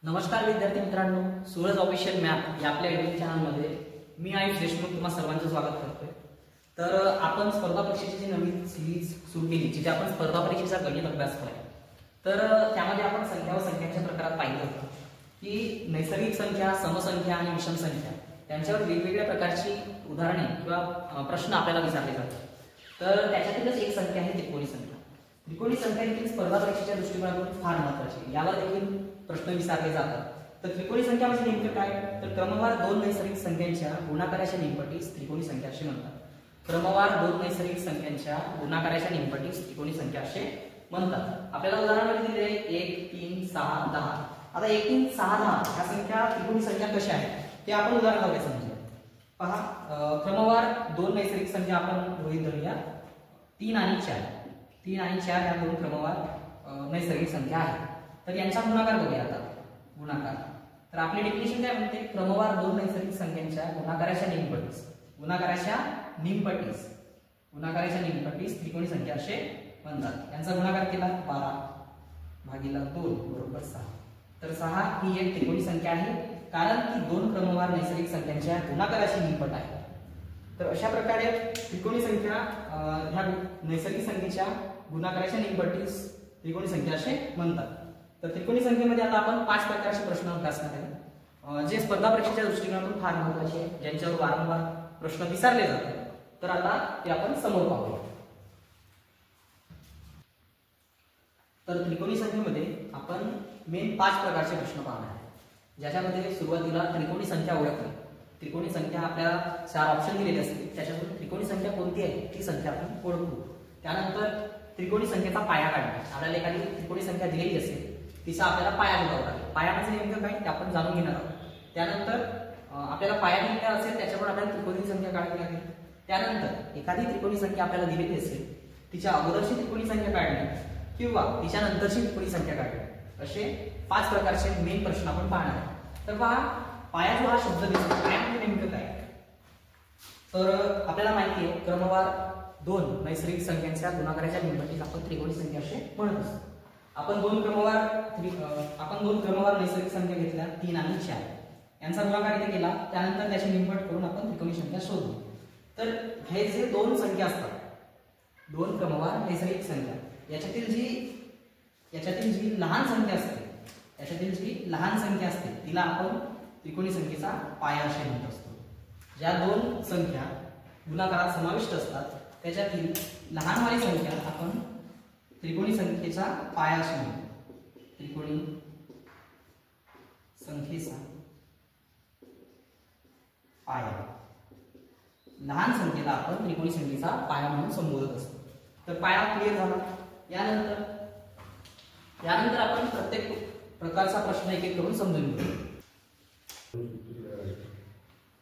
नमस्कार विद्यार्थी मित्रांनो, सूरज ऑफिशियल मॅथ या आपल्या युट्यूब चॅनलमध्ये मी आयुष देशमुख तुम्हा सर्वांचं स्वागत करतोय। तर आपण स्पर्धा परीक्षेची जी नवीन सिरीज सुरू केली, जिथे आपण स्पर्धा परीक्षेचा गणित अभ्यास केला, तर त्यामध्ये आपण संख्या व संख्यांच्या प्रकारात पाहिलं होतं की नैसर्गिक संख्या, समसंख्या आणि विषम संख्या यांच्यावर वेगवेगळ्या प्रकारची उदाहरणे किंवा प्रश्न आपल्याला विचारले जातात। तर त्याच्यातीलच एक संख्या आहे त्रिकोणी संख्या। त्रिकोणी संख्या देखील स्पर्धा परीक्षेच्या दृष्टिकोनातून फार महत्त्वाची, यावर देखील प्रश्न विचारले जातात। तर त्रिकोणी संख्या म्हणजे नेमकं काय? तर क्रमवार दोन नैसर्गिक संख्यांच्या गुणाकाराच्या निमपटीस त्रिकोणी संख्या असे म्हणतात। क्रमवार दोन नैसर्गिक संख्यांच्या गुणाकाराच्या निमपटीस त्रिकोणी संख्या असे म्हणतात। आपल्याला उदाहरणामध्ये दिले 1, 3, 6, 10। आता 1, 3, 6, 10 या संख्या त्रिकोणी संख्या कशा आहेत ते आपण उदाहरणाद्वारे समजूया। पहा, क्रमवार दोन नैसर्गिक संख्या आपण गृहीत धरूया 3 आणि 4। 3 आणि 4 या दोन क्रमवार नैसर्गिक संख्या आहेत। तर यांचा गुणाकार बघूया आता। गुणाकार, तर आपली डेफिनेशन काय म्हणते? क्रमवार दोन नैसर्गिक संख्यांच्या गुणाकाराच्या निमपटीस त्रिकोणी संख्या असे म्हणतात। यांचा गुणाकार केला 12 भागिले 2 बरोबर 6। तर 6 ही एक त्रिकोणी संख्या आहे, कारण ती दोन क्रमवार नैसर्गिक संख्यांच्या गुणाकाराची निमपट आहे। तर अशा प्रकारे त्रिकोणी संख्या ह्या नैसर्गिक संख्येच्या गुणाकाराच्या निमपटीस त्रिकोणी संख्या असे म्हणतात। तर त्रिकोणी संख्येमध्ये आता आपण 5 प्रकारचे प्रश्न अभ्यासणार आहे, जे स्पर्धा परीक्षेच्या दृष्टिकोनातून फार महत्त्वाचे आहेत, ज्यांच्यावर वारंवार प्रश्न विचारले जातात। तर आता ते आपण समोर पाहूया। तर त्रिकोणी संख्येमध्ये आपण मेन 5 प्रकारचे प्रश्न पाहणार आहे, ज्याच्यामध्ये सुरुवातीला त्रिकोणी संख्या ओळखणे। त्रिकोणी संख्या आपल्याला 4 ऑप्शन दिलेले असतील, त्याच्यातून त्रिकोणी संख्या कोणती आहे ती संख्या आपण ओळखू। त्यानंतर त्रिकोणी संख्येचा पाया काढणे। आपल्याला एखादी त्रिकोणी संख्या दिलेली असेल, तिचा आपल्याला पाया शोधावा लागेल। पाया म्हणजे नेमकं काय ते आपण जाणून घेणार आहोत। त्यानंतर आपल्याला पाया दिलेला असेल त्याच्यावर आपल्याला त्रिकोणी संख्या काढावी लागेल। त्यानंतर एखादी त्रिकोणी संख्या आपल्याला दिलेली असेल, तिच्या अगोदरची त्रिकोणी संख्या काढणे किंवा तिच्या नंतरची त्रिकोणी संख्या काढणे, असे 5 प्रकारचे मेन प्रश्न आपण पाहणार आहोत। तर पहा, पाया जो हा शब्द दिसतो, पाया म्हणजे नेमकं काय? तर आपल्याला माहिती आहे क्रमवार दोन नैसर्गिक संख्यांच्या गुणाकाराच्या निमपटीस आपण त्रिकोणी संख्या असे म्हणत असतो। आपण दोन क्रमवार नैसर्गिक संख्या घेतल्या 3 आणि 4, यांचा गुणाकार इथे केला, त्यानंतर त्याची निमपट करून आपण त्रिकोणी संख्या शोधू। तर हे जे दोन संख्या असतात, दोन क्रमवार नैसर्गिक संख्या, याच्यातील जी लहान संख्या असते तिला आपण त्रिकोणी संख्येचा पाया असे म्हणत असतो। ज्या दोन संख्या गुणाकारात समाविष्ट असतात त्याच्यातील लहानवाली संख्या आपण त्रिकोणी संख्येचा पाया असे म्हणतो। त्रिकोणी संख्येचा पाया, लहान संख्येला आपण त्रिकोणी संख्येचा पाया म्हणून संबोधत असतो। तर पाया क्लिअर झाला। यानंतर आपण प्रत्येक प्रकारचा प्रश्न एक एक करून समजून घेऊ।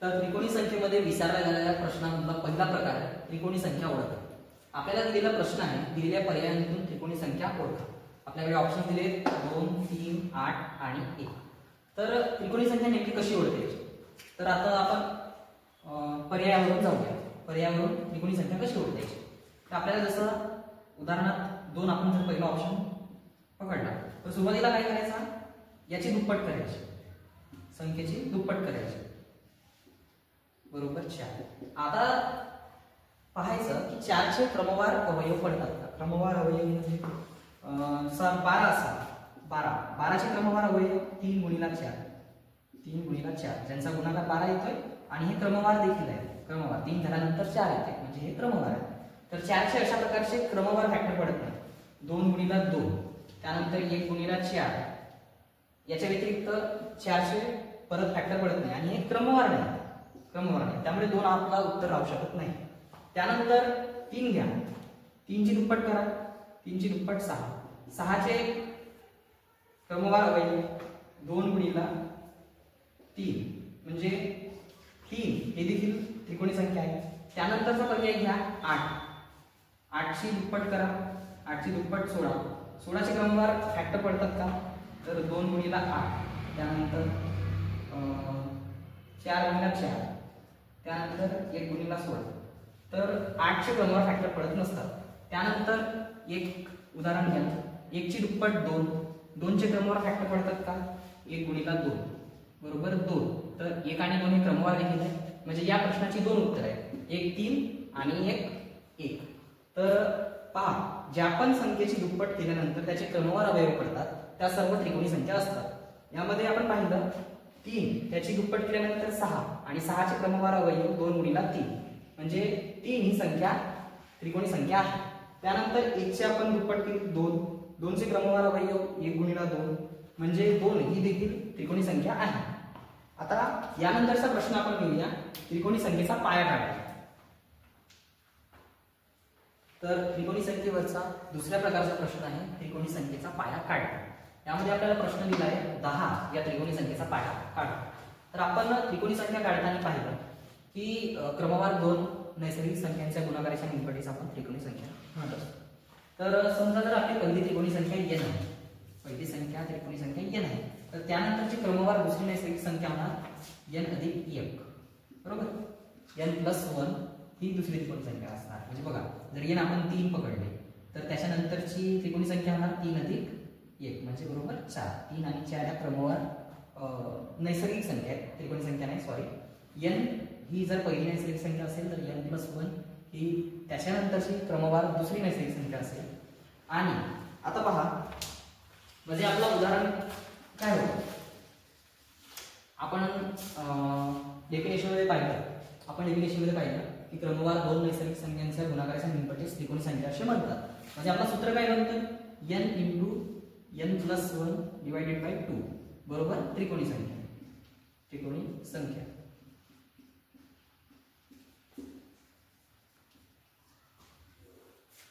तर त्रिकोणी संख्येमध्ये विचारल्या गेलेल्या प्रश्नांमधला पहिला प्रकार आहे त्रिकोणी संख्या ओळखा। आपल्याला दिलेला प्रश्न आहे, दिलेल्या पर्यायांतून त्रिकोणी संख्या ओळखा। आपल्याकडे ऑप्शन दिले 2, 3, 8 आणि 1। तर त्रिकोणी संख्या नेमकी कशी ओळखायची? तर आता आपण पर्यायावरून जाऊया। पर्यायावरून त्रिकोणी संख्या कशी ओळखायची? तर आपल्याला जसं उदाहरणात 2 आपण जर पहिला ऑप्शन पकडला, तर सुरुवातीला काय करायचं? याची दुप्पट करायची, संख्येची दुप्पट करायची, बरोबर 4। आता पाहायचं की 4चे क्रमवार अवयव पडतात का? क्रमवार अवयव म्हणजे 12 असा 12चे क्रमवार अवयव 3 गुणिला 4, ज्यांचा गुणाकार 12 येतोय, आणि हे क्रमवार देखील आहे। क्रमवार 3 झाल्यानंतर 4 येते, म्हणजे हे क्रमवार आहे। तर 4चे अशा प्रकारचे क्रमवार फॅक्टर पडत नाही। 2 गुणिला 2, त्यानंतर 1 गुणिला 4, याच्या व्यतिरिक्त 4चे परत फॅक्टर पडत नाही, आणि हे क्रमवार नाही। त्यामुळे 2 आपला उत्तर राहू शकत नाही। त्यानंतर 3 घ्या, 3ची दुप्पट करा, 3ची दुप्पट 6, 6चे क्रमवार अवयव 2 गुणिला 3, म्हणजे 3 हे देखील त्रिकोणी संख्या आहे। त्यानंतरचा पर्याय घ्या 8, 8ची दुप्पट करा, 8ची दुप्पट 16, 16चे क्रमवार फॅक्टर पडतात का? तर 2 गुणिला 8, त्यानंतर 4 गुणिला 4, त्यानंतर 1 गुणिला 16। तर 8चे क्रमवार फॅक्टर पडत नसतात। त्यानंतर एक उदाहरण घ्या, 1ची दुप्पट 2, 2चे क्रमवार फॅक्टर पडतात का 1 गुणिला 2 बरोबर 2. तर 1 आणि 2 हे क्रमवार देखील आहे म्हणजे या प्रश्नाची 2 उत्तर आहेत, एक 3 आणि एक 1. तर पहा ज्या पण संख्येची दुप्पट केल्यानंतर त्याचे क्रमवार अवयव पडतात त्या सर्व त्रिकोणी संख्या असतात. यामध्ये आपण पाहिलं 3 त्याची दुप्पट केल्यानंतर 6 आणि 6चे क्रमवार अवयव 2 गुणिला 3 म्हणजे 3 ही संख्या त्रिकोणी संख्या आहे. त्यानंतर 1चे आपण दुप्पट केली 2, 2चे क्रमवार अवयव 1 गुणिला 2 म्हणजे 2 ही देखील त्रिकोणी संख्या आहे. आता यानंतरचा प्रश्न आपण घेऊया त्रिकोणी संख्येचा पाया काढा. तर त्रिकोणी संख्येवरचा दुसऱ्या प्रकारचा प्रश्न आहे त्रिकोणी संख्येचा पाया काढा. यामध्ये आपल्याला प्रश्न दिला आहे 10 या त्रिकोणी संख्येचा पाया काढा. तर आपण त्रिकोणी संख्या काढताना पाहिलं की क्रमवार 2 नैसर्गिक संख्यांच्या गुणाकाराच्या निकटीस आपण त्रिकोणी संख्या म्हणत असतो. तर समजा जर आपली पहिली त्रिकोणी संख्या n आहे, पहिली संख्या त्रिकोणी संख्या n आहे, तर त्यानंतरची क्रमवार दुसरी नैसर्गिक संख्या होणार n अधिक 1 बरोबर. n प्लस 1 ही दुसरी त्रिकोणी संख्या असणार. म्हणजे बघा जर n आपण 3 पकडले तर त्याच्यानंतरची त्रिकोणी संख्या होणार 3 अधिक 1 म्हणजे बरोबर 4. 3 आणि 4 या क्रमवार नैसर्गिक संख्या आहेत, त्रिकोणी संख्या नाही सॉरी. n ही जर पहिली नैसर्गिक संख्या असेल तर n प्लस 1 ही त्याच्यानंतरची क्रमवार दुसरी नैसर्गिक संख्या असेल. आणि आता पहा म्हणजे आपलं उदाहरण काय होतं, आपण डेफिनेशनमध्ये पाहिलं की क्रमवार 2 नैसर्गिक संख्यांच्या गुणाकाराच्या निकटीस त्रिकोणी संख्या असे म्हणतात. म्हणजे आपलं सूत्र काय बनतं n into n plus 1 divided by 2 बरोबर त्रिकोणी संख्या.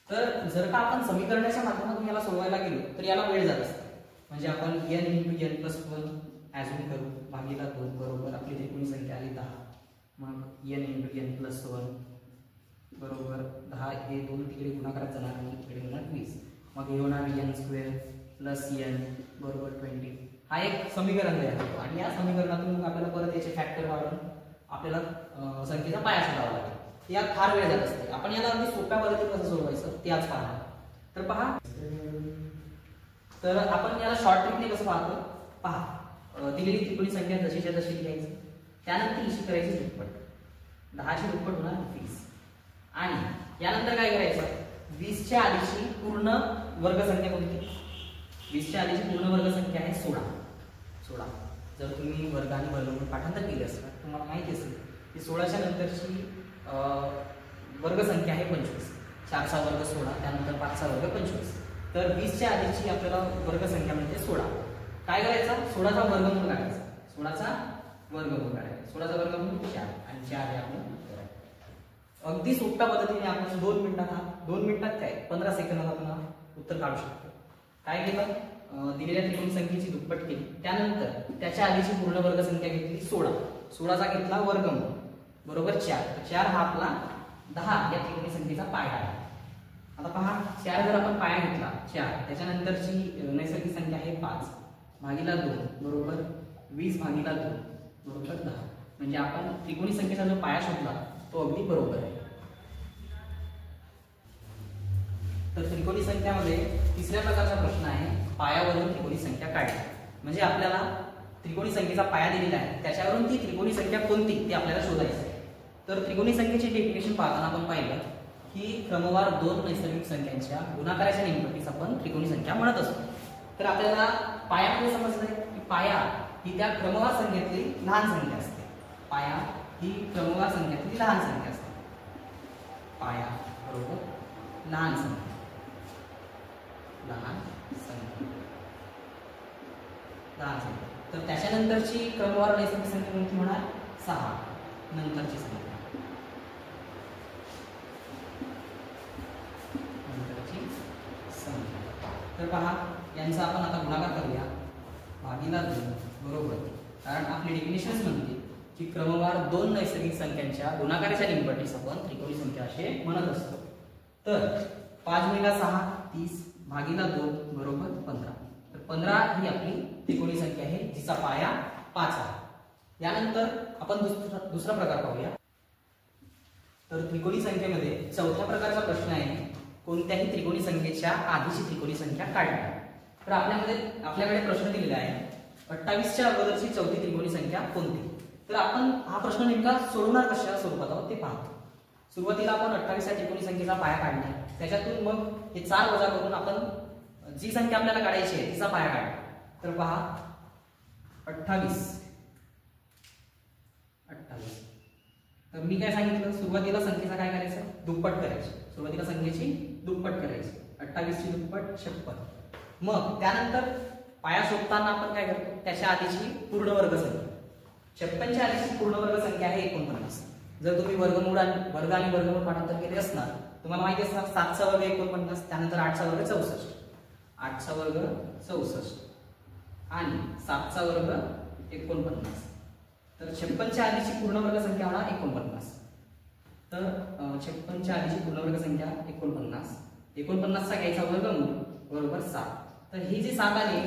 तर जर का आपण समीकरणाच्या माध्यमातून याला सोडवायला गेलो तर याला वेळ जात असते. म्हणजे आपण n into n plus 1 assume करू भागीला 2 बरोबर आपली त्रिकोणी संख्या आली 10. मग n इंटू n प्लस 1 बरोबर 10 हे 2 तिकडे गुणाकारात जाणार आणि इकडे होणार 20. मग हे होणार n स्क्वेअर प्लस n बरोबर 20. हा एक समीकरण तयार होतो आणि या समीकरणातून मग आपल्याला परत याचे फॅक्टर वाढवून आपल्याला संख्येचा पाया शोधावा लागेल. यात फार वेळ जात असते. आपण याला अगदी सोप्या पद्धतीने कसं सोडवायचं ते आज पाहणार. तर पहा तर आपण याला शॉर्ट ट्रिकने कसं पाहतो पहा. दिलेली त्रिकोणी संख्या जशीच्या तशी लिहायची, त्यानंतर हिची करायची दुप्पट, 10ची दुप्पट होणार 20 आणि यानंतर काय करायचं 20च्या आधीची पूर्ण वर्गसंख्या कोणती, 20च्या आधीची पूर्ण वर्गसंख्या आहे 16. जर तुम्ही वर्ग आणि वर्गमूळ पाठांतर केले असेल तुम्हाला माहिती असेल की 16च्या नंतरची वर्गसंख्या आहे 25. 4चा वर्ग 16 त्यानंतर 5चा वर्ग 25. तर 20च्या आधीची आपल्याला वर्गसंख्या म्हणजे 16. काय करायचा 16चा वर्गमूळ काढायचा, 16चा वर्गमूळ 4 आणि 4 हे आपण करायचं. अगदी सोप्या पद्धतीने आपण 2 मिनिटात काय 15 सेकंदात आपण उत्तर काढू शकतो. काय केलं दिलेल्या त्रिकोणी संख्येची दुप्पट केली, त्यानंतर त्याच्या आधीची पूर्ण वर्गसंख्या घेतली 16, 16चा घेतला वर्गमूळ बरोबर 4. 4 हा आपला 10 या त्रिकोणी संख्येचा पाया आहे. आता पहा 4 जर आपण पाया घेतला 4 त्याच्यानंतरची नैसर्गिक संख्या आहे 5 भागीला 2 बरोबर 20 भागीला 2 बरोबर 10. म्हणजे आपण त्रिकोणी संख्येचा जो पाया शोधला तो अगदी बरोबर आहे. तर त्रिकोणी संख्यामध्ये तिसऱ्या प्रकारचा प्रश्न आहे पायावरून त्रिकोणी संख्या काढा. म्हणजे आपल्याला त्रिकोणी संख्येचा पाया दिलेला आहे त्याच्यावरून ती त्रिकोणी संख्या कोणती ते आपल्याला शोधायचं आहे. तर त्रिकोणी संख्येचे डेफिनेशन पाहताना आपण पाहिलं की क्रमवार 2 नैसर्गिक संख्यांच्या गुणाकाराच्या निकटीस आपण त्रिकोणी संख्या म्हणत असतो. तर आपल्याला पायामध्ये समजलंय की पाया ही त्या क्रमवार संख्येतली लहान संख्या असते. पाया ही क्रमवार संख्येतली लहान संख्या असते. पाया बरोबर लहान संख्या तर त्याच्यानंतरची क्रमवार नैसर्गिक संख्या कोणती होणार 6 नंतरची संख्या. तर पहा यांचा आपण आता गुणाकार करूया भागीला 2 बरोबर, कारण आपली डेफिनेशन्स म्हणते की क्रमवार 2 नैसर्गिक संख्यांच्या गुणाकाराच्या निकटीस आपण त्रिकोणी संख्या असे म्हणत असतो. तर 5 गुणिला 6 30 भागीला 2 बरोबर 15. तर 15 ही आपली त्रिकोणी संख्या आहे जिचा पाया 5 आहे. यानंतर आपण दुसरा प्रकार पाहूया. तर त्रिकोणी संख्येमध्ये चौथ्या प्रकारचा प्रश्न आहे कोणत्याही त्रिकोणी संख्येच्या आधीची त्रिकोणी संख्या काढणे. तर आपल्याकडे प्रश्न दिलेला आहे 28च्या अगोदरची चौथी त्रिकोणी संख्या कोणती. तर आपण हा प्रश्न नेमका सोडवणार कशा स्वरूपात आहोत ते पाहतो. सुरुवातीला आपण 28 त्रिकोणी संख्येचा पाया काढला, त्याच्यातून मग हे 4 वजा करून आपण जी संख्या आपल्याला काढायची आहे तिचा पाया काढला. तर पहा 28. तर मी काय सांगितलं, सुरुवातीला संख्येचा काय करायचं, दुप्पट करायची. सुरुवातीला संख्येची दुप्पट करायची. 28 ची दुप्पट 56. मग त्यानंतर पाया शोधताना आपण काय करतो, त्याच्या आधीची पूर्ण वर्ग संख्या. 56 च्या आधीची पूर्ण वर्ग संख्या आहे 49. जर तुम्ही वर्ग आणि वर्गमूळ पाठांतर केले असणार, तुम्हाला माहिती असणार 7 चा वर्ग 49, त्यानंतर 8 चा वर्ग 64, 8 चा वर्ग 64 आणि 7 चा वर्ग 49. तर 56 च्या आधीची पूर्ण वर्ग संख्या होणार 49. तर 56 च्या आधीची पूर्ण वर्ग संख्या 49. 49 चा घ्यायचा वर्गमूळ बरोबर 7. तर ही जी 7 आली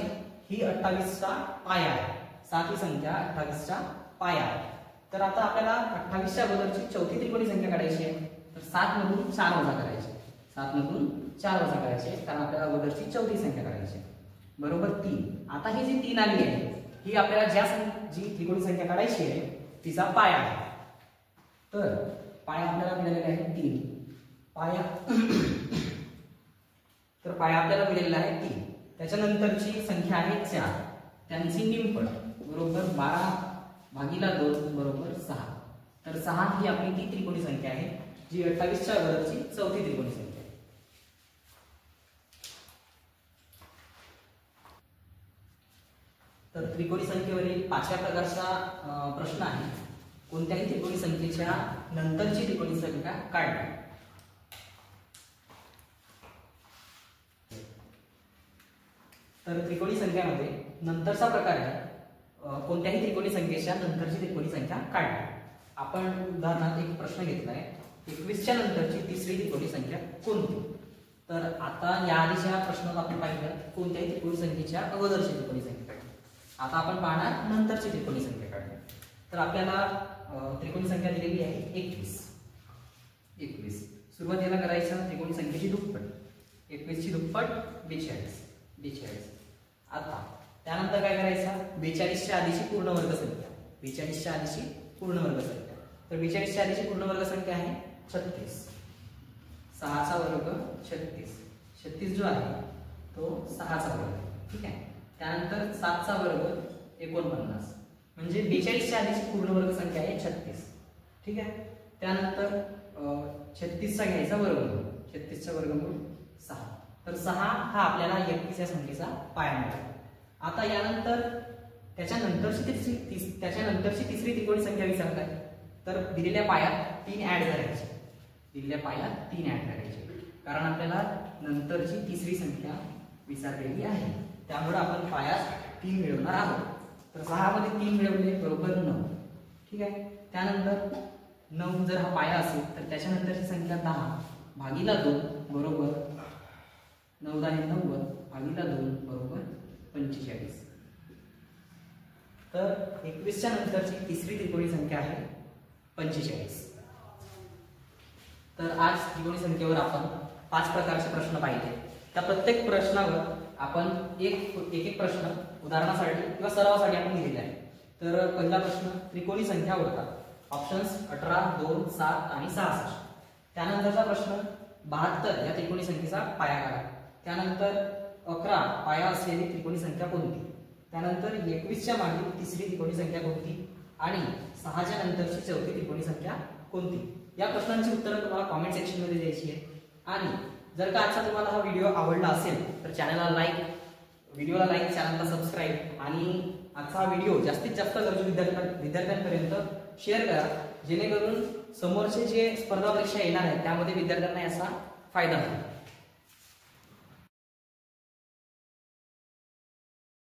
ही 28 चा पाया आहे. 7 ही संख्या 28 चा पाया आहे. तर आता आपल्याला 28 च्या अगोदरची चौथी त्रिकोणी संख्या काढायची आहे. तर 7 मधून 4 वजा करायचे. 7 मधून 4 वजा करायचे, कारण आपल्याला अगोदरची चौथी संख्या काढायची आहे. बरोबर 3. आता ही जी 3 आली आहे ही आपल्याला जी त्रिकोणी संख्या काढायची आहे तिचा पाया आहे. तर पाया आपल्याला मिळालेला आहे 3. पाया तर पाया आपल्याला मिळालेला आहे 3. त्याच्यानंतरची संख्या आहे 4, त्यांची निमपट बरोबर 12/2 बरोबर 6. तर 6 ही आपली ती त्रिकोणी संख्या आहे जी 28 च्या अगोदरची चौथी त्रिकोणी संख्या आहे. तर त्रिकोणी संख्येवरील 5व्या प्रकारचा प्रश्न आहे, कोणत्याही त्रिकोणी संख्येच्या नंतरची त्रिकोणी संख्या काढणे. तर त्रिकोणी संख्यामध्ये नंतरचा प्रकार आहे कोणत्याही त्रिकोणी संख्येच्या नंतरची त्रिकोणी संख्या काढणे. आपण उदाहरणार्थ एक प्रश्न घेतलाय, 21 च्या नंतरची तिसरी त्रिकोणी संख्या कोणती. तर आता या आधीच्या प्रश्नात आपण पाहिलं कोणत्याही त्रिकोणी संख्येच्या अगोदरची त्रिकोणी संख्या काढणे. आता आपण पाहणार नंतरची त्रिकोणी संख्या काढणे. तर आपल्याला त्रिकोणी संख्या दिलेली आहे 21. सुरुवातीला करायचं त्रिकोणी संख्येची दुप्पट. 21 ची दुप्पट 42. आता त्यानंतर काय करायचं, 42 च्या आधीची पूर्ण वर्ग संख्या. 42 च्या आधीची पूर्ण वर्ग संख्या. तर 42 च्या आधीची पूर्ण वर्ग संख्या आहे 36. 6 चा वर्ग 36. 36 जो आहे तो 6 चा वर्ग. ठीक आहे. त्यानंतर 7 चा वर्ग 49. म्हणजे 42 च्या आधीची पूर्ण वर्ग संख्या आहे 36. ठीक आहे. त्यानंतर 36 चा घ्यायचा वर्गमूळ. 36 चा वर्गमूळ 6. तर 6 हा आपल्याला 21 या संख्येचा पाया मिळाला. आता यानंतर त्याच्यानंतरची तिसरी त्रिकोणी संख्या विचारताय. तर दिलेल्या पायात 3 ऍड करायची. दिलेल्या पायात 3 ऍड करायचे, कारण आपल्याला नंतरची तिसरी संख्या विचारलेली आहे. त्यामुळे आपण पायात 3 मिळवणार आहोत. तर 6 मध्ये 3 मिळवले बरोबर 9. ठीक आहे. त्यानंतर 9 जर हा पाया असेल तर त्याच्यानंतरची संख्या 10/2 बरोबर 9×10 90/2 बरोबर 45. तर 21 च्या नंतरची तिसरी त्रिकोणी संख्या आहे 45. तर आज त्रिकोणी संख्येवर आपण 5 प्रकारचे प्रश्न पाहिले. त्या प्रत्येक प्रश्नावर आपण एक प्रश्न उदाहरणासाठी किंवा सरावासाठी आपण दिलेला आहे. तर पहिला प्रश्न, त्रिकोणी संख्या ओळखा. ऑप्शन्स 18, 2, 7 आणि 66. त्यानंतरचा प्रश्न 72 या त्रिकोणी संख्येचा पाया काढा. त्यानंतर 11 पाया असलेली त्रिकोणी संख्या कोणती. त्यानंतर 21 च्या मागील तिसरी त्रिकोणी संख्या कोणती आणि 6 च्या नंतरची चौथी त्रिकोणी संख्या कोणती. या प्रश्नांची उत्तरं तुम्हाला कमेंट सेक्शन मध्ये द्यायची आहे. आणि जर का आजचा तुम्हाला हा व्हिडिओ आवडला असेल तर व्हिडिओला लाईक, चॅनलला सबस्क्राईब आणि आजचा हा व्हिडिओ जास्तीत जास्त गरजू विद्यार्थ्यांपर्यंत शेअर करा, जेणेकरून समोरचे जे स्पर्धा परीक्षा येणार आहेत त्यामध्ये विद्यार्थ्यांना याचा फायदा होईल.